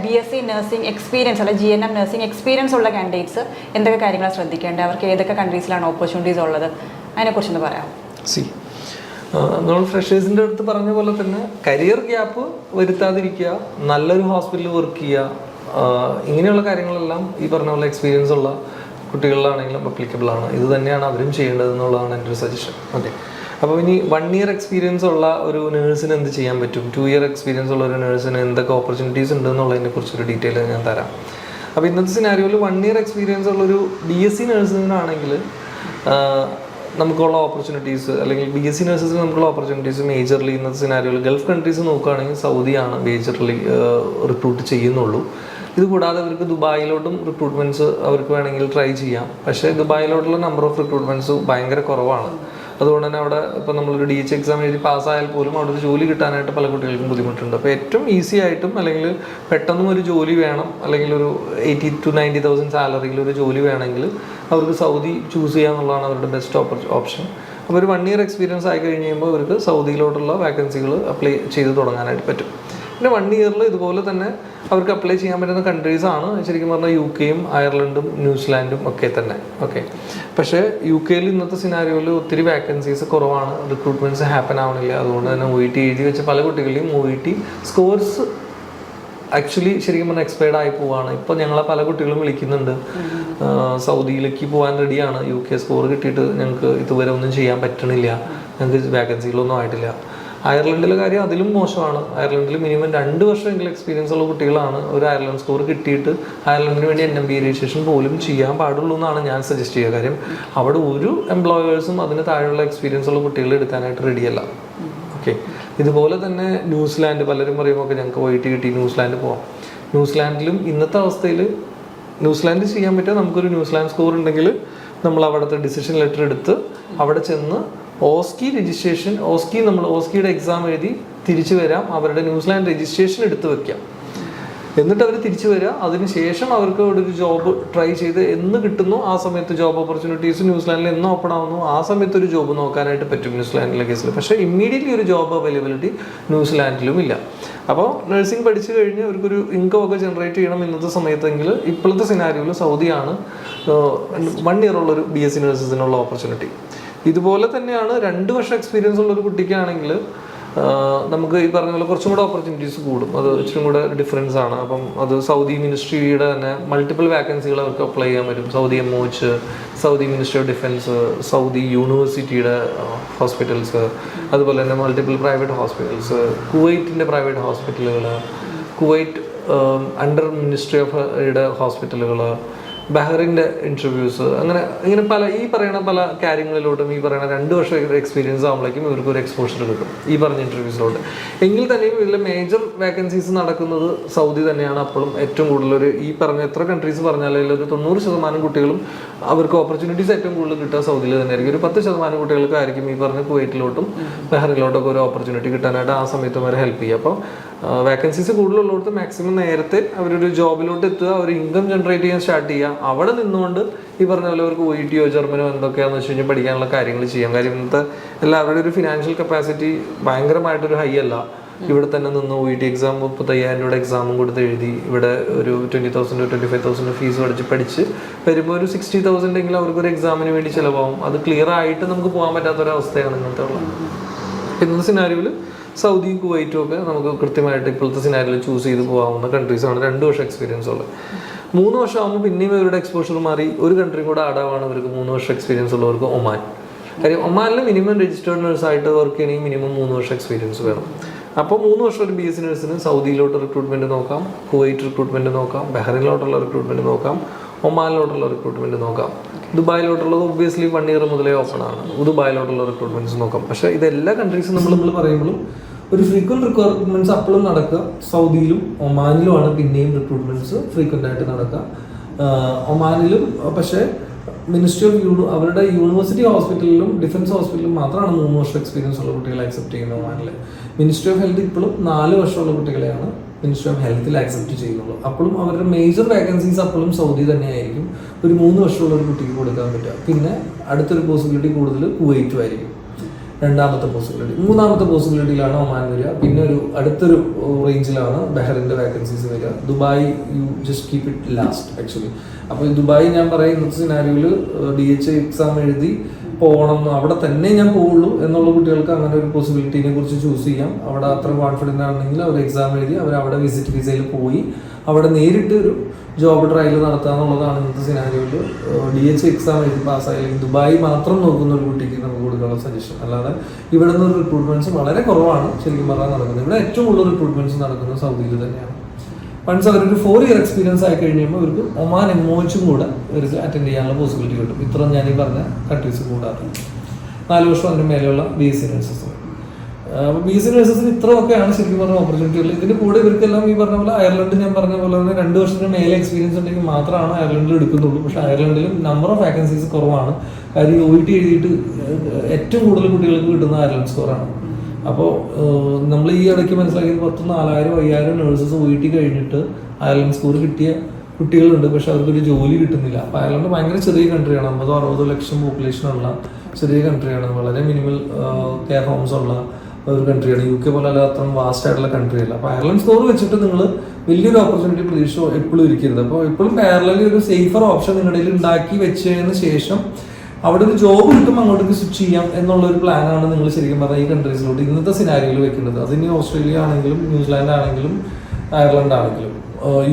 BSc nursing experience അല്ല GNM nursing experience ഉള്ള candidates എന്തൊക്കെ കാര്യങ്ങളാണ് ശ്രദ്ധിക്കേണ്ടത്, അവർക്ക് ഏതൊക്കെ കൺട്രീസിലാണ് ഓപ്പർച്യൂണിറ്റീസ് ഉള്ളത്, അതിനെക്കുറിച്ചൊന്ന് പറയാം. നമ്മൾ ഫ്രഷേഴ്സിൻ്റെ അടുത്ത് പറഞ്ഞ പോലെ തന്നെ കരിയർ ഗ്യാപ്പ് വരുത്താതിരിക്കുക, നല്ലൊരു ഹോസ്പിറ്റലിൽ വർക്ക് ചെയ്യുക, ഇങ്ങനെയുള്ള കാര്യങ്ങളെല്ലാം ഈ പറഞ്ഞ പോലെ എക്സ്പീരിയൻസ് ഉള്ള കുട്ടികളിലാണെങ്കിലും അപ്ലിക്കബിൾ ആണ്. ഇത് തന്നെയാണ് അവരും ചെയ്യേണ്ടത് എന്നുള്ളതാണ് എൻ്റെ ഒരു സജഷൻ. ഓക്കെ, അപ്പോൾ ഇനി 1 year എക്സ്പീരിയൻസ് ഉള്ള ഒരു നേഴ്സിന് എന്ത് ചെയ്യാൻ പറ്റും, 2 year എക്സ്പീരിയൻസ് ഉള്ള ഒരു നേഴ്സിന് എന്തൊക്കെ ഓപ്പർച്യൂണിറ്റീസ് ഉണ്ട് എന്നുള്ളതിനെ കുറിച്ചൊരു ഡീറ്റെയിൽ ഞാൻ തരാം. അപ്പോൾ ഇന്നത്തെ സിനാരിയോയിൽ 1 year എക്സ്പീരിയൻസ് ഉള്ളൊരു BSc നഴ്സിനാണെങ്കിൽ നമുക്കുള്ള ഓപ്പർച്യൂണിറ്റീസ്, അല്ലെങ്കിൽ BSc നഴ്സസിന് നമുക്കുള്ള ഓപ്പർച്യൂണിറ്റീസ് മേജർലി ഇന്നത്തെ സിനാരിയോയിൽ ഗൾഫ് കൺട്രീസ് നോക്കുകയാണെങ്കിൽ സൗദിയാണ് മേജർലി റിക്രൂട്ട് ചെയ്യുന്നുള്ളൂ. ഇത് കൂടാതെ അവർക്ക് ദുബായിലോട്ടും റിക്രൂട്ട്മെൻറ്റ്സ് അവർക്ക് വേണമെങ്കിൽ ട്രൈ ചെയ്യാം. പക്ഷേ ദുബായിലോട്ടുള്ള നമ്പർ ഓഫ് റിക്രൂട്ട്മെൻറ്റ്സ് ഭയങ്കര കുറവാണ്. അതുകൊണ്ട് തന്നെ അവിടെ ഇപ്പോൾ നമ്മളൊരു DH എക്സാം എഴുതി പാസ്സായാൽ പോലും അവിടെ ഒരു ജോലി കിട്ടാനായിട്ട് പല കുട്ടികൾക്കും ബുദ്ധിമുട്ടുണ്ട്. അപ്പോൾ ഏറ്റവും ഈസി ആയിട്ടും അല്ലെങ്കിൽ പെട്ടെന്നും ഒരു ജോലി വേണം, അല്ലെങ്കിൽ ഒരു 80,000 to 90,000 സാലറിയിൽ ഒരു ജോലി വേണമെങ്കിൽ അവർക്ക് സൗദി ചൂസ് ചെയ്യുക എന്നുള്ളതാണ് അവരുടെ ബെസ്റ്റ് ഓപ്ഷൻ. അപ്പോൾ ഒരു 1 year എക്സ്പീരിയൻസ് ആയി കഴിഞ്ഞ് കഴിയുമ്പോൾ അവർക്ക് സൗദിയിലോട്ടുള്ള വാക്കൻസികൾ അപ്ലൈ ചെയ്ത് തുടങ്ങാനായിട്ട് പറ്റും. പിന്നെ 1 yearൽ ഇതുപോലെ തന്നെ അവർക്ക് അപ്ലൈ ചെയ്യാൻ പറ്റുന്ന കൺട്രീസാണ് ശരിക്കും പറഞ്ഞാൽ UKയും അയർലൻഡും ന്യൂസിലാൻഡും ഒക്കെ തന്നെ. ഓക്കെ, പക്ഷേ UKയിൽ ഇന്നത്തെ സിനാരിയോയിൽ ഒത്തിരി വാക്കൻസീസ് കുറവാണ്, റിക്രൂട്ട്മെൻറ്റ്സ് ഹാപ്പൻ ആവണില്ല. അതുകൊണ്ട് തന്നെ OET എഴുതി വെച്ച പല കുട്ടികളുടെയും OET സ്കോർസ് ആക്ച്വലി ശരിക്കും പറഞ്ഞാൽ എക്സ്പയർഡ് ആയി പോവാണ്. ഇപ്പോൾ ഞങ്ങളെ പല കുട്ടികളും വിളിക്കുന്നുണ്ട്, സൗദിയിലേക്ക് പോകാൻ റെഡിയാണ്, UK സ്കോർ കിട്ടിയിട്ട് ഞങ്ങൾക്ക് ഇതുവരെ ഒന്നും ചെയ്യാൻ പറ്റണില്ല, ഞങ്ങൾക്ക് വാക്കൻസികളൊന്നും ആയിട്ടില്ല. അയർലൻഡിലെ കാര്യം അതിലും മോശമാണ്. അയർലൻഡിൽ മിനിമം 2 വർഷമെങ്കിലും എക്സ്പീരിയൻസ് ഉള്ള കുട്ടികളാണ് ഒരു അയർലൻഡ് സ്കോർ കിട്ടിയിട്ട് അയർലൻഡിന് വേണ്ടി NMB രജിസ്ട്രേഷൻ പോലും ചെയ്യാൻ പാടുള്ളൂ എന്നാണ് ഞാൻ സജസ്റ്റ് ചെയ്യുക. കാര്യം അവിടെ ഒരു എംപ്ലോയേഴ്സും അതിന് താഴെയുള്ള എക്സ്പീരിയൻസ് ഉള്ള കുട്ടികളെ എടുക്കാനായിട്ട് റെഡിയല്ല. ഓക്കെ, ഇതുപോലെ തന്നെ ന്യൂസിലാൻഡ്, പലരും പറയുമ്പോൾ ഞങ്ങൾക്ക് OET കിട്ടി ന്യൂസിലാൻഡ് പോകാം. ന്യൂസിലാൻഡിലും ഇന്നത്തെ അവസ്ഥയിൽ ന്യൂസിലാൻഡ് ചെയ്യാൻ പറ്റുക, നമുക്കൊരു ന്യൂസിലാൻഡ് സ്കോർ ഉണ്ടെങ്കിൽ നമ്മൾ അവിടുത്തെ ഡിസിഷൻ ലെറ്റർ എടുത്ത് അവിടെ ചെന്ന് ഓസ്കി രജിസ്ട്രേഷൻ, ഓസ്കിയുടെ എക്സാം എഴുതി തിരിച്ചു വരാം, അവരുടെ ന്യൂസിലാൻഡ് രജിസ്ട്രേഷൻ എടുത്ത് വെക്കാം, എന്നിട്ട് അവർ തിരിച്ചു വരിക. അതിനുശേഷം അവർക്ക് അവിടെ ഒരു ജോബ് ട്രൈ ചെയ്ത് എന്ന് കിട്ടുന്നു ആ സമയത്ത് ജോബ് ഓപ്പർച്യൂണിറ്റീസ് ന്യൂസിലാൻഡിൽ എന്ന് ഓപ്പൺ ആവുന്നു ആ സമയത്ത് ഒരു ജോബ് നോക്കാനായിട്ട് പറ്റും ന്യൂസിലാൻഡിലെ കേസിൽ. പക്ഷേ ഇമ്മീഡിയറ്റ്ലി ഒരു ജോബ് അവൈലബിലിറ്റി ന്യൂസിലാൻഡിലും ഇല്ല. അപ്പോൾ നഴ്സിംഗ് പഠിച്ചു കഴിഞ്ഞ് അവർക്കൊരു ഇൻകം ഒക്കെ ജനറേറ്റ് ചെയ്യണം ഇന്നത്തെ സമയത്തെങ്കിൽ ഇപ്പോഴത്തെ സിനാരിയോയിൽ സൗദിയാണ് 1 year ഉള്ളൊരു BSc നഴ്സസിനുള്ള ഓപ്പർച്യൂണിറ്റി. ഇതുപോലെ തന്നെയാണ് 2 വർഷം എക്സ്പീരിയൻസ് ഉള്ളൊരു കുട്ടിക്കാണെങ്കിൽ നമുക്ക് ഈ പറഞ്ഞ പോലെ കുറച്ചും കൂടെ ഓപ്പർച്യൂണിറ്റീസ് കൂടും. അത് ഇച്ചിരി കൂടെ ഡിഫറൻസ് ആണ്. അപ്പം അത് സൗദി മിനിസ്ട്രിയുടെ തന്നെ മൾട്ടിപ്പിൾ വാക്കൻസികൾ അവർക്ക് അപ്ലൈ ചെയ്യാൻ പറ്റും. Saudi MOH, Saudi ministry of defence, Saudi യൂണിവേഴ്സിറ്റിയുടെ ഹോസ്പിറ്റൽസ്, അതുപോലെ തന്നെ മൾട്ടിപ്പിൾ പ്രൈവറ്റ് ഹോസ്പിറ്റൽസ്, കുവൈറ്റിൻ്റെ പ്രൈവറ്റ് ഹോസ്പിറ്റലുകൾ, കുവൈറ്റ് അണ്ടർ മിനിസ്ട്രി ഓഫ് ഹോസ്പിറ്റലുകൾ, ബഹ്റിൻ്റെ ഇൻ്റർവ്യൂസ്, ഇങ്ങനെ പല ഈ പറയുന്ന പല കാര്യങ്ങളിലോട്ടും ഈ പറയുന്ന 2 വർഷം എക്സ്പീരിയൻസ് ആകുമ്പോഴേക്കും ഇവർക്ക് ഒരു എക്സ്പോഷർ കിട്ടും ഈ പറഞ്ഞ ഇൻ്റർവ്യൂസിലോട്ട്. എങ്കിൽ തന്നെയും ഇതിൽ മേജർ വാക്കൻസീസ് നടക്കുന്നത് സൗദി തന്നെയാണ്. അപ്പോഴും ഏറ്റവും കൂടുതൽ ഈ പറഞ്ഞ എത്ര കൺട്രീസ് പറഞ്ഞാലും ഒരു 90% കുട്ടികളും അവർക്ക് ഓപ്പർച്യൂണിറ്റീസ് ഏറ്റവും കൂടുതൽ കിട്ടുക സൗദിയിൽ തന്നെയായിരിക്കും. ഒരു 10% കുട്ടികൾക്കായിരിക്കും ഈ പറഞ്ഞ കുവൈറ്റിലോട്ടും ബഹ്റിനിലോട്ടൊക്കെ ഒരു ഓപ്പർച്യൂണിറ്റി കിട്ടാനായിട്ട് ആ സമയത്ത് അവരെ ഹെൽപ്പ് ചെയ്യുക. അപ്പോൾ വാക്കൻസീസ് കൂടുതലുള്ളവർക്ക് മാക്സിമം നേരത്തെ അവരൊരു ജോബിലോട്ട് എത്തുക, ഒരു ഇൻകം ജനറേറ്റ് ചെയ്യാൻ സ്റ്റാർട്ട് ചെയ്യുക. അവിടെ നിന്നുകൊണ്ട് ഈ പറഞ്ഞ പോലെ അവർക്ക് OETയോ ജർമ്മനോ എന്തൊക്കെയാണെന്ന് വെച്ച് കഴിഞ്ഞാൽ പഠിക്കാനുള്ള കാര്യങ്ങൾ ചെയ്യാം. കാര്യം ഇന്നത്തെ എല്ലാവരുടെ ഒരു ഫിനാൻഷ്യൽ കപ്പാസിറ്റി ഭയങ്കരമായിട്ടൊരു ഹൈ അല്ല. ഇവിടെ തന്നെ നിന്ന് OET എക്സാം 35,000 രൂപയുടെ എക്സാമും കൊടുത്ത് എഴുതി ഇവിടെ ഒരു 20,000 to 25,000 ഫീസ് പഠിച്ച് വരുമ്പോൾ ഒരു 60,000 എങ്കിലും അവർക്കൊരു എക്സാമിന് വേണ്ടി ചിലവാകും. അത് ക്ലിയർ ആയിട്ട് നമുക്ക് പോകാൻ പറ്റാത്തൊരവസ്ഥയാണ് ഇന്നത്തെ ഉള്ളത്. ഇന്നത്തെ സിനാരിയോയിൽ സൗദിയും കുവൈറ്റും ഒക്കെ നമുക്ക് കൃത്യമായിട്ട് ഇപ്പോഴത്തെ സിനാരിയോയിൽ ചൂസ് ചെയ്ത് പോകാവുന്ന കൺട്രീസാണ്. 2 വർഷം എക്സ്പീരിയൻസ് ഉള്ളത്. 3 വർഷം ആകുമ്പോൾ പിന്നെയും ഇവരുടെ എക്സ്പോഷർ മാറി ഒരു കൺട്രിയും കൂടെ ആടാവാണ് ഇവർക്ക് 3 വർഷം എക്സ്പീരിയൻസ് ഉള്ളവർക്ക് ഒമാൻ. കാര്യം ഒമാനിൽ മിനിമം രജിസ്റ്റേർഡ് നഴ്സായിട്ട് വർക്ക് ചെയ്യണമെങ്കിൽ മിനിമം 3 വർഷം എക്സ്പീരിയൻസ് വേണം. അപ്പോൾ 3 വർഷം ഒരു BSc നഴ്സിന് സൗദിയിലോട്ട് റിക്രൂട്ട്മെൻറ്റ് നോക്കാം, കുവൈറ്റ് റിക്രൂട്ട്മെൻറ്റ് നോക്കാം, ബഹ്റിനിലോട്ടുള്ള റിക്രൂട്ട്മെൻറ്റ് നോക്കാം, ഒമാനിലോട്ടുള്ള റിക്രൂട്ട്മെൻറ്റ് നോക്കാം. ദുബായിലോട്ടുള്ളത് ഒബ്വിയസ്ലി 1 year മുതലേ ഓപ്പൺ ആണ്. ദുബായിലോട്ടുള്ള റിക്രൂട്ട്മെൻറ്റ്സ് നോക്കാം. പക്ഷേ ഇതെല്ലാ കൺട്രീസും നമ്മൾ പറയുമ്പോഴും ഒരു ഫ്രീക്വൻറ്റ് റിക്രൂട്ട്മെൻറ്റ്സ് അപ്പോഴും നടക്കുക സൗദിയിലും ഒമാനിലുമാണ് പിന്നെയും റിക്രൂട്ട്മെൻറ്റ്സ് ഫ്രീക്വൻ്റ് ആയിട്ട് നടക്കുക. ഒമാനിലും പക്ഷേ മിനിസ്ട്രി ഓഫ് അവരുടെ യൂണിവേഴ്സിറ്റി ഹോസ്പിറ്റലിലും ഡിഫൻസ് ഹോസ്പിറ്റലിലും മാത്രമാണ് 3 വർഷം എക്സ്പീരിയൻസ് ഉള്ള കുട്ടികളെ അക്സെപ്റ്റ് ചെയ്യുന്നത്. ഒമാനിൽ മിനിസ്ട്രി ഓഫ് ഹെൽത്ത് ഇപ്പോഴും 4 വർഷമുള്ള കുട്ടികളെയാണ് മിനിസ്ട്രി ഓഫ് ഹെൽത്തിൽ ആക്സെപ്റ്റ് ചെയ്യുന്നുള്ളൂ. അപ്പോഴും അവരുടെ മേജർ വാക്കൻസീസ് അപ്പോഴും സൗദി തന്നെയായിരിക്കും. ഒരു 3 വർഷമുള്ള ഒരു കുട്ടിക്ക് കൊടുക്കാൻ പറ്റുക. പിന്നെ അടുത്തൊരു പോസിബിലിറ്റി കൂടുതൽ കുവൈറ്റും ആയിരിക്കും. 2ാമത്തെ പോസിബിലിറ്റി. 3ാമത്തെ പോസിബിലിറ്റിയിലാണ് ഒമാൻ വരിക. പിന്നെ അടുത്തൊരു റേഞ്ചിലാണ് ബഹറിൻ്റെ വേക്കൻസീസ് വരിക. Dubai you just keep it last actually. അപ്പോൾ ദുബായ് ഞാൻ പറയാം ഇന്നത്തെ സിനാരിയോയിൽ DHA എക്സാം എഴുതി പോകണം, അവിടെ തന്നെ ഞാൻ പോവുള്ളൂ എന്നുള്ള കുട്ടികൾക്ക് അങ്ങനെ ഒരു പോസിബിലിറ്റിനെ കുറിച്ച് ചൂസ് ചെയ്യാം. അവിടെ അത്ര കോൺഫിഡൻ്റ് ആണെങ്കിൽ അവർ എക്സാം എഴുതി അവർ അവിടെ വിസിറ്റ് വിസയിൽ പോയി അവിടെ നേരിട്ട് ഒരു ജോബ് ട്രയൽ നടത്തുക എന്നുള്ളതാണ് ഇന്നത്തെ സിനാരിയോയിൽ. DHA എക്സാം എഴുതി പാസ്സായില്ലെങ്കിൽ ദുബായ് മാത്രം നോക്കുന്ന ഒരു കുട്ടിക്ക് നമുക്ക് കൊടുക്കാനുള്ള സജഷൻ. അല്ലാതെ ഇവിടെ നിന്ന് റിക്രൂട്ട്മെന്റ്സ് വളരെ കുറവാണ് ശരിക്കും പറഞ്ഞാൽ നടക്കുന്നത്. ഇവിടെ ഏറ്റവും കൂടുതൽ റിക്രൂട്ട്മെന്റ്സ് നടക്കുന്നത് സൗദിയിൽ തന്നെയാണ്. വൺസ് അവരൊരു 4 ഇയർ എക്സ്പീരിയൻസ് ആയി കഴിയുമ്പോൾ അവർക്ക് ഒമാൻ MOHും കൂടെ അവർക്ക് അറ്റൻഡ് ചെയ്യാനുള്ള പോസിബിലിറ്റി കിട്ടും. ഇത്ര ഞാൻ ഈ പറഞ്ഞ കൺട്രീസ് കൂടാതെ 4 വർഷം അതിന് മേലെയുള്ള BSc നഴ്സസ്. അപ്പോൾ BSc നഴ്സസിന് ഇത്രയൊക്കെയാണ് ശരിക്കും പറഞ്ഞ ഓപ്പർച്യൂണിറ്റികൾ. ഇതിന് കൂടെ ഇവർക്കെല്ലാം ഈ പറഞ്ഞ പോലെ അയർലൻഡ് ഞാൻ പറഞ്ഞ പോലെ തന്നെ 2 വർഷത്തിന് മേലെ എക്സ്പീരിയൻസ് ഉണ്ടെങ്കിൽ മാത്രമാണ് അയർലൻഡിൽ എടുക്കുന്നുള്ളൂ. പക്ഷേ അയർലൻഡിലും നമ്പർ ഓഫ് വാക്കൻസീസ് കുറവാണ്. കാര്യം OET എഴുതിയിട്ട് ഏറ്റവും കൂടുതൽ കുട്ടികൾക്ക് കിട്ടുന്ന അയർലൻഡ് സ്കോറാണ്. അപ്പോൾ നമ്മൾ ഈ ഇടയ്ക്ക് മനസ്സിലാക്കിയത് 4,000-5,000 നഴ്സസ് OET കഴിഞ്ഞിട്ട് അയർലൻഡ് സ്കോർ കിട്ടിയ കുട്ടികളുണ്ട്. പക്ഷെ അവർക്കൊരു ജോലി കിട്ടുന്നില്ല. അപ്പോൾ അയർലൻഡ് ഭയങ്കര ചെറിയ കൺട്രിയാണ്. 50-60 ലക്ഷം പോപ്പുലേഷനുള്ള ചെറിയ കൺട്രിയാണ്. വളരെ മിനിമൽ കെയർ ഹോംസ് ഉള്ള ഒരു കൺട്രിയാണ്. UK പോലെ അല്ല അത്ര വാസ്റ്റ് ആയിട്ടുള്ള കൺട്രി അല്ല. അപ്പോൾ അയർലൻഡ് സ്കോർ വെച്ചിട്ട് നിങ്ങൾ വലിയൊരു ഓപ്പർച്യൂണിറ്റി പ്രതീക്ഷ എപ്പോഴും ഇരിക്കരുത്. അപ്പോൾ എപ്പോഴും പാരലലി ഒരു സേഫർ ഓപ്ഷൻ നിങ്ങളുടെ കയ്യിൽ ഉണ്ടാക്കി വെച്ചതിന് ശേഷം അവിടെ ഒരു ജോബ് കിട്ടുമ്പോൾ അങ്ങോട്ടേക്ക് സ്വിച്ച് ചെയ്യാം എന്നുള്ളൊരു പ്ലാനാണ് നിങ്ങൾ ശരിക്കും പറഞ്ഞാൽ ഈ കൺട്രീസിലോട്ട് ഇന്നത്തെ സിനാരിയോയിൽ വെക്കുന്നത്. അതിന് ഓസ്ട്രേലിയ ആണെങ്കിലും ന്യൂസിലാൻഡ് ആണെങ്കിലും അയർലൻഡ് ആണെങ്കിലും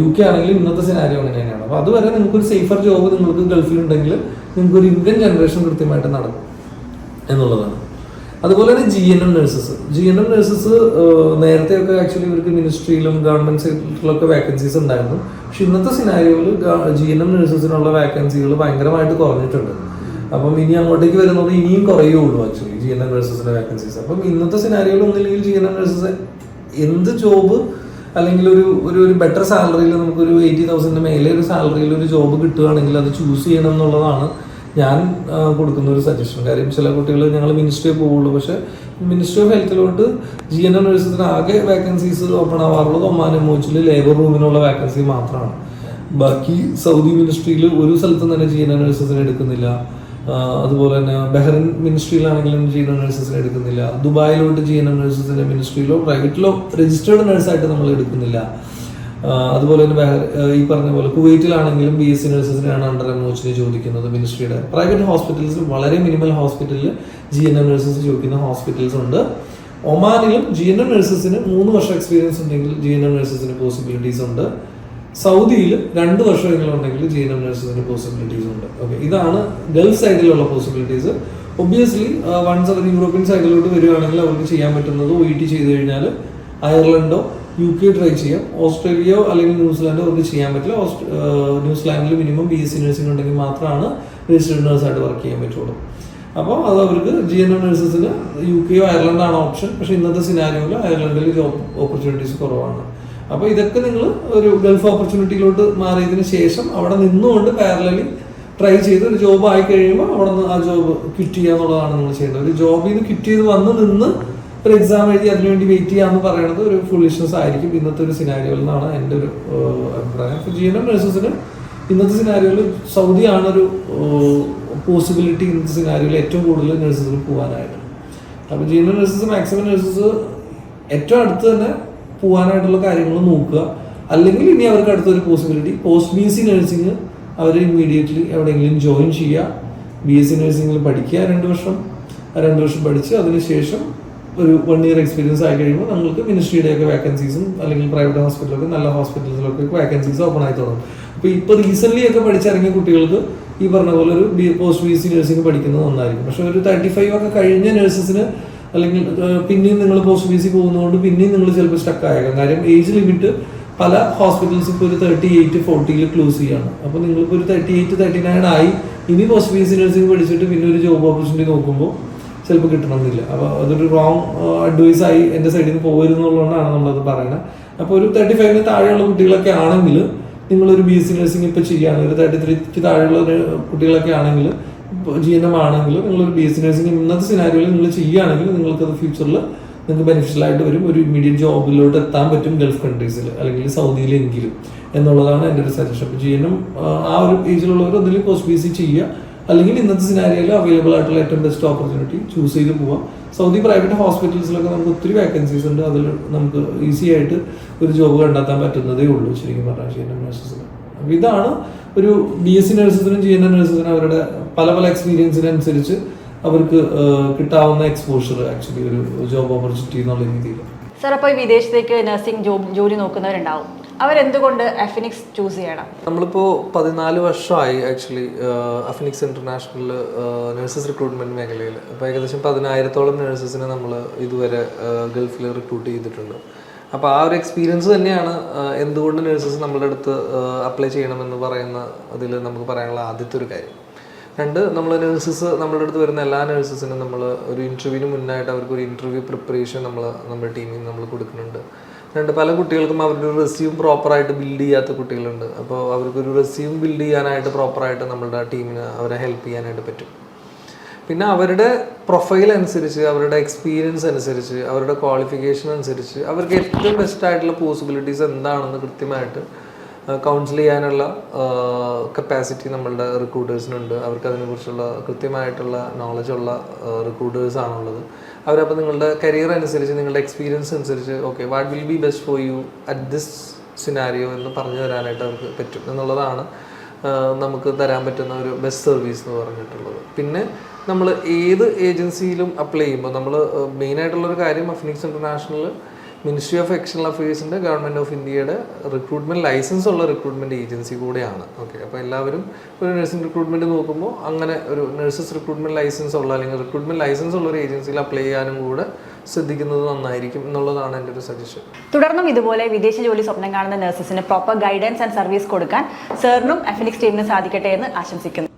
UK ആണെങ്കിലും ഇന്നത്തെ സിനാരിയോ അങ്ങനെ തന്നെയാണ്. അപ്പോൾ അതുവരെ നിങ്ങൾക്കൊരു സേഫർ ജോബ് നിങ്ങൾക്ക് ഗൾഫിലുണ്ടെങ്കിൽ നിങ്ങൾക്കൊരു ഇൻകം ജനറേഷൻ കൃത്യമായിട്ട് നടക്കും എന്നുള്ളതാണ്. അതുപോലെ തന്നെ GNM നഴ്സസ് നേരത്തെയൊക്കെ ആക്ച്വലി ഇവർക്ക് മിനിസ്ട്രിയിലും ഗവൺമെന്റ് സെക്ടറിലൊക്കെ വേക്കൻസീസ് ഉണ്ടായിരുന്നു. പക്ഷെ ഇന്നത്തെ സിനാരിയോയിൽ GNM നഴ്സസിനുള്ള വേക്കൻസികൾ ഭയങ്കരമായിട്ട് കുറഞ്ഞിട്ടുണ്ട്. അപ്പം ഇനി അങ്ങോട്ടേക്ക് വരുന്നത് ഇനിയും കുറയുള്ളൂ ആക്ച്വലി GNM നഴ്സസിന്റെ വേക്കൻസീസ്. അപ്പം ഇന്നത്തെ സിനാരിയോയിൽ ഒന്നില്ലെങ്കിൽ GNM നഴ്സസ് എന്ത് ജോബ് അല്ലെങ്കിൽ ഒരു ബെറ്റർ സാലറിയിൽ നമുക്കൊരു 80,000 മേലെ ഒരു സാലറിയിൽ ഒരു ജോബ് കിട്ടുകയാണെങ്കിൽ അത് ചൂസ് ചെയ്യണം എന്നുള്ളതാണ് ഞാൻ കൊടുക്കുന്ന ഒരു സജഷൻ. കാര്യം ചില കുട്ടികൾ ഞങ്ങൾ മിനിസ്ട്രിയിൽ പോവുള്ളൂ, പക്ഷേ മിനിസ്ട്രി ഓഫ് ഹെൽത്തിലോട്ട് GNM നഴ്സസിന് ആകെ വേക്കൻസീസ് ഓപ്പൺ ആവാറുള്ളത് ഒമാൻ MOHിൽ ലേബർ റൂമിനുള്ള വേക്കൻസി മാത്രമാണ്. ബാക്കി സൗദി മിനിസ്ട്രിയിൽ ഒരു സ്ഥലത്തും തന്നെ GNM നഴ്സസിനെ എടുക്കുന്നില്ല. അതുപോലെ തന്നെ ബഹ്റിൻ മിനിസ്ട്രിയിലാണെങ്കിലും GNM നഴ്സസിനെ എടുക്കുന്നില്ല. ദുബായിലോട്ട് GNM നഴ്സസിന്റെ മിനിസ്ട്രിയിലോ പ്രൈവറ്റിലോ രജിസ്റ്റേർഡ് നഴ്സായിട്ട് നമ്മൾ എടുക്കുന്നില്ല. അതുപോലെ തന്നെ ഈ പറഞ്ഞ പോലെ കുവൈറ്റിലാണെങ്കിലും BSc നഴ്സസിനെയാണ് അണ്ടർ MOHന് ചോദിക്കുന്നത് മിനിസ്ട്രിയുടെ. പ്രൈവറ്റ് ഹോസ്പിറ്റൽസിൽ വളരെ മിനിമൽ ഹോസ്പിറ്റലിൽ GNM നഴ്സസ് ചോദിക്കുന്ന ഹോസ്പിറ്റൽസ് ഉണ്ട്. ഒമാനിലും GNM നഴ്സസിന് 3 വർഷം എക്സ്പീരിയൻസ് ഉണ്ടെങ്കിൽ GNM നഴ്സസിന് പോസിബിലിറ്റീസ് ഉണ്ട്. സൗദിയിൽ 2 വർഷമെങ്കിലും ഉണ്ടെങ്കിൽ GNM നഴ്സസിന് പോസിബിലിറ്റീസ് ഉണ്ട്. ഓക്കെ, ഇതാണ് ഗൾഫ് സൈഡിലുള്ള പോസിബിലിറ്റീസ്. ഒബ്വിയസ്ലി വൺസ് അവർ യൂറോപ്യൻ സൈഡിലോട്ട് വരികയാണെങ്കിൽ അവർക്ക് ചെയ്യാൻ പറ്റുന്നത് OET ചെയ്ത് കഴിഞ്ഞാൽ അയർലൻഡോ UK ട്രൈ ചെയ്യാം. ഓസ്ട്രേലിയയോ അല്ലെങ്കിൽ ന്യൂസിലാൻഡോ അവർക്ക് ചെയ്യാൻ പറ്റില്ല. ന്യൂസിലാൻഡിൽ മിനിമം BSc നഴ്സിംഗ് ഉണ്ടെങ്കിൽ മാത്രമാണ് രജിസ്റ്റേർഡ് നഴ്സായിട്ട് വർക്ക് ചെയ്യാൻ പറ്റുള്ളൂ. അപ്പോൾ അത് അവർക്ക് GNM നഴ്സസിന് UKയോ അയർലൻഡാണ് ഓപ്ഷൻ. പക്ഷേ ഇന്നത്തെ സിനാരിയോയിൽ അയർലൻഡിൽ ജോബ് ഓപ്പർച്യൂണിറ്റീസ് കുറവാണ്. അപ്പോൾ ഇതൊക്കെ നിങ്ങൾ ഒരു ഗൾഫ് ഓപ്പർച്യൂണിറ്റിയിലോട്ട് മാറിയതിന് ശേഷം അവിടെ നിന്നുകൊണ്ട് പാരലലി ട്രൈ ചെയ്ത് ഒരു ജോബ് ആയി കഴിയുമ്പോൾ അവിടെ നിന്ന് ആ ജോബ് ക്വിറ്റ് ചെയ്യുക എന്നുള്ളതാണ് നിങ്ങൾ ചെയ്യേണ്ടത്. ഒരു ജോബിൽ നിന്ന് ക്വിറ്റ് ചെയ്ത് നിന്ന് ഒരു എക്സാം എഴുതി അതിനുവേണ്ടി വെയിറ്റ് ചെയ്യാന്ന് പറയുന്നത് ഒരു ഫുളിഷ്നെസ് ആയിരിക്കും ഇന്നത്തെ ഒരു സിനാരിയോയിൽ നിന്നാണ് എൻ്റെ ഒരു അഭിപ്രായം. അപ്പോൾ GNM നഴ്സസിന് ഇന്നത്തെ സിനാരിയോയിൽ സൗദിയാണ് ഒരു പോസിബിലിറ്റി ഇന്നത്തെ സിനാരിയോയിൽ ഏറ്റവും കൂടുതൽ നഴ്സസിന് പോകാനായിട്ട്. അപ്പോൾ GNM നഴ്സസ് മാക്സിമം നഴ്സസ് ഏറ്റവും അടുത്ത് തന്നെ പോകാനായിട്ടുള്ള കാര്യങ്ങൾ നോക്കുക. അല്ലെങ്കിൽ ഇനി അവർക്ക് അടുത്തൊരു പോസിബിലിറ്റി പോസ്റ്റ് BSc നഴ്സിംഗ് അവർ ഇമ്മീഡിയറ്റ്ലി എവിടെയെങ്കിലും ജോയിൻ ചെയ്യുക. BSc നഴ്സിംഗിൽ പഠിക്കുക 2 വർഷം. 2 വർഷം പഠിച്ച് അതിനുശേഷം ഒരു 1 ഇയർ എക്സ്പീരിയൻസ് ആയി കഴിയുമ്പോൾ നിങ്ങൾക്ക് മിനിസ്ട്രിയുടെയൊക്കെ വേക്കൻസീസും അല്ലെങ്കിൽ പ്രൈവറ്റ് ഹോസ്പിറ്റലൊക്കെ നല്ല ഹോസ്പിറ്റൽസിലൊക്കെ വേക്കൻസീസ് ഓപ്പൺ ആയി തുടങ്ങും. അപ്പോൾ ഇപ്പോൾ റീസെൻ്റ്ലി ഒക്കെ പഠിച്ചിറങ്ങിയ കുട്ടികൾക്ക് ഈ പറഞ്ഞ പോലെ ഒരു പോസ്റ്റ് BSc നഴ്സിംഗ് പഠിക്കുന്നത് നന്നായിരിക്കും. പക്ഷേ ഒരു 35 ഒക്കെ കഴിഞ്ഞ നഴ്സസിന് അല്ലെങ്കിൽ പിന്നെയും നിങ്ങൾ പോസ്റ്റ് BSc പോകുന്നതുകൊണ്ട് പിന്നെയും നിങ്ങൾ ചിലപ്പോൾ സ്റ്റക്ക് ആയേക്കാം. കാര്യം ഏജ് ലിമിറ്റ് പല ഹോസ്പിറ്റൽസ് ഇപ്പോൾ ഒരു 38-40 ക്ലോസ് ചെയ്യാണ്. അപ്പോൾ നിങ്ങളിപ്പോൾ ഒരു 38-39 ആയി ഇനി പോസ്റ്റ് BSc നഴ്സിംഗ് പഠിച്ചിട്ട് പിന്നെ ഒരു ജോബ് ഓപ്പർച്യൂണിറ്റി നോക്കുമ്പോൾ ചിലപ്പോൾ കിട്ടണമെന്നില്ല. അപ്പോൾ അതൊരു റോങ് അഡ്വൈസ് ആയി എൻ്റെ സൈഡിൽ നിന്ന് പോകരുതെന്നുള്ളതുകൊണ്ടാണ് നമ്മളത് പറയുന്നത്. അപ്പോൾ ഒരു 35-ന് താഴെയുള്ള കുട്ടികളൊക്കെ ആണെങ്കിൽ നിങ്ങളൊരു BSc നഴ്സിംഗ് ഇപ്പോൾ ചെയ്യുകയാണ്. ഒരു 33-ക്ക് താഴെയുള്ള കുട്ടികളൊക്കെ ആണെങ്കിൽ GNM ആണെങ്കിൽ നിങ്ങളൊരു BSc നഴ്സിംഗ് ഇന്നത്തെ സിനാരിയോയിൽ നിങ്ങൾ ചെയ്യുകയാണെങ്കിൽ നിങ്ങൾക്കത് ഫ്യൂച്ചറിൽ നിങ്ങൾക്ക് ബെനിഫിഷ്യൽ ആയിട്ട് വരും. ഒരു ഇമ്മീഡിയറ്റ് ജോബിലോട്ട് എത്താൻ പറ്റും ഗൾഫ് കൺട്രീസിൽ അല്ലെങ്കിൽ സൗദിയിലെങ്കിലും എന്നുള്ളതാണ് എൻ്റെ ഒരു സജഷൻ. അപ്പോൾ GNM ആ ഒരു ഏജിലുള്ളവർ ഒന്നിലും പോസ്റ്റ് BSc ചെയ്യുക. അല്ലെങ്കിൽ ഇന്നത്തെ സിനാരിയോയിൽ അവൈലബിൾ ആയിട്ടുള്ള ഏറ്റവും ബെസ്റ്റ് ഓപ്പർച്യൂണിറ്റി ചൂസ് ചെയ്ത് പോവാം. സൗദി പ്രൈവറ്റ് ഹോസ്പിറ്റൽസിലൊക്കെ നമുക്ക് ഒത്തിരി വേക്കൻസീസ് ഉണ്ട്. അതിൽ നമുക്ക് ഈസി ആയിട്ട് ഒരു ജോബ് കണ്ടെത്താൻ പറ്റുന്നതേ ഉള്ളൂ ശരിക്കും പറഞ്ഞാൽ GNM നഴ്സസിന്. അപ്പോൾ ഇതാണ് ഒരു BSc നഴ്സസിനും GNM നഴ്സസിനും അവരുടെ പല പല എക്സ്പീരിയൻസിനനുസരിച്ച് അവർക്ക് കിട്ടാവുന്ന എക്സ്പോഷർ ആക്ച്വലി ഒരു ജോബ് ഓപ്പർച്യൂണിറ്റി എന്നുള്ള രീതിയിൽ. സർ, അപ്പോൾ ഈ വിദേശത്തേക്ക് നഴ്സിംഗ് ജോലി നോക്കുന്നവരുണ്ടാവും, അവരെന്തുകൊണ്ട് അഫിനിക്സ് ചൂസ് ചെയ്യണം? നമ്മളിപ്പോൾ 14 വർഷമായി ആക്ച്വലി അഫിനിക്സ് ഇന്റർനാഷണൽ നഴ്സസ് റിക്രൂട്ട്മെന്റ് മേഖലയിൽ. അപ്പോൾ ഏകദേശം 10,000-ഓളം നഴ്സസിനെ നമ്മൾ ഇതുവരെ ഗൾഫിൽ റിക്രൂട്ട് ചെയ്തിട്ടുണ്ട്. അപ്പോൾ ആ ഒരു എക്സ്പീരിയൻസ് തന്നെയാണ് എന്തുകൊണ്ട് നഴ്സസ് നമ്മളുടെ അടുത്ത് അപ്ലൈ ചെയ്യണമെന്ന് പറയുന്ന അതിൽ നമുക്ക് പറയാനുള്ള ആദ്യത്തെ ഒരു കാര്യം. 2, നമ്മൾ നഴ്സസ് നമ്മളുടെ അടുത്ത് വരുന്ന എല്ലാ നഴ്സസിനും നമ്മൾ ഒരു ഇൻ്റർവ്യൂവിന് മുന്നായിട്ട് അവർക്ക് ഒരു ഇൻ്റർവ്യൂ പ്രിപ്പറേഷൻ നമ്മുടെ ടീമിൽ നമ്മൾ കൊടുക്കുന്നുണ്ട്. 2, പല കുട്ടികൾക്കും അവരുടെ ഒരു റെസ്യൂം പ്രോപ്പറായിട്ട് ബിൽഡ് ചെയ്യാത്ത കുട്ടികളുണ്ട്. അപ്പോൾ അവർക്കൊരു റെസ്യൂം ബിൽഡ് ചെയ്യാനായിട്ട് പ്രോപ്പറായിട്ട് നമ്മളുടെ ടീമിന് അവരെ ഹെൽപ്പ് ചെയ്യാനായിട്ട് പറ്റും. പിന്നെ അവരുടെ പ്രൊഫൈൽ അനുസരിച്ച്, അവരുടെ എക്സ്പീരിയൻസ് അനുസരിച്ച്, അവരുടെ ക്വാളിഫിക്കേഷൻ അനുസരിച്ച് അവർക്ക് ഏറ്റവും ബെസ്റ്റ് ആയിട്ടുള്ള പോസിബിലിറ്റീസ് എന്താണെന്ന് കൃത്യമായിട്ട് കൗൺസിൽ ചെയ്യാനുള്ള കപ്പാസിറ്റി നമ്മളുടെ റിക്രൂട്ടേഴ്സിനുണ്ട്. അവർക്ക് അതിനെക്കുറിച്ചുള്ള കൃത്യമായിട്ടുള്ള നോളജുള്ള റിക്രൂട്ടേഴ്സാണുള്ളത്. അവരപ്പോൾ നിങ്ങളുടെ കരിയർ അനുസരിച്ച്, നിങ്ങളുടെ എക്സ്പീരിയൻസ് അനുസരിച്ച് okay what will be best for you at this scenario എന്ന് പറഞ്ഞു തരാനായിട്ട് അവർക്ക് പറ്റും എന്നുള്ളതാണ് നമുക്ക് തരാൻ പറ്റുന്ന ഒരു ബെസ്റ്റ് സർവീസ് എന്ന് പറഞ്ഞിട്ടുള്ളത്. പിന്നെ നമ്മൾ ഏത് ഏജൻസിയിലും അപ്ലൈ ചെയ്യുമ്പോൾ നമ്മൾ മെയിനായിട്ടുള്ളൊരു കാര്യം Afinix international ministry of external അഫയേഴ്സിൻ്റെ ഗവൺമെൻറ് ഓഫ് ഇന്ത്യയുടെ റിക്രൂട്ട്മെൻറ്റ് ലൈസൻസ് ഉള്ള റിക്രൂട്ട്മെൻറ്റ് ഏജൻസി കൂടെയാണ്. ഓക്കെ, അപ്പോൾ എല്ലാവരും ഒരു നഴ്സിംഗ് റിക്രൂട്ട്മെൻറ്റ് നോക്കുമ്പോൾ അങ്ങനെ ഒരു നഴ്സസ് റിക്രൂട്ട്മെൻറ്റ് ലൈസൻസ് ഉള്ള അല്ലെങ്കിൽ റിക്രൂട്ട്മെൻറ്റ് ലൈസൻസ് ഉള്ള ഒരു ഏജൻസിയിൽ അപ്ലൈ ചെയ്യാനും കൂടെ ശ്രദ്ധിക്കുന്നത് നന്നായിരിക്കും എന്നുള്ളതാണ് എൻ്റെ ഒരു സജഷൻ. തുടർന്നും ഇതുപോലെ വിദേശ ജോലി സ്വപ്നം കാണുന്ന നഴ്സസിന് പ്രോപ്പർ ഗൈഡൻസ് ആൻഡ് സർവീസ് കൊടുക്കാൻ സാറിനും അഫിനിക്സ് ടീമിനും സാധിക്കട്ടെ എന്ന് ആശംസിക്കുന്നു.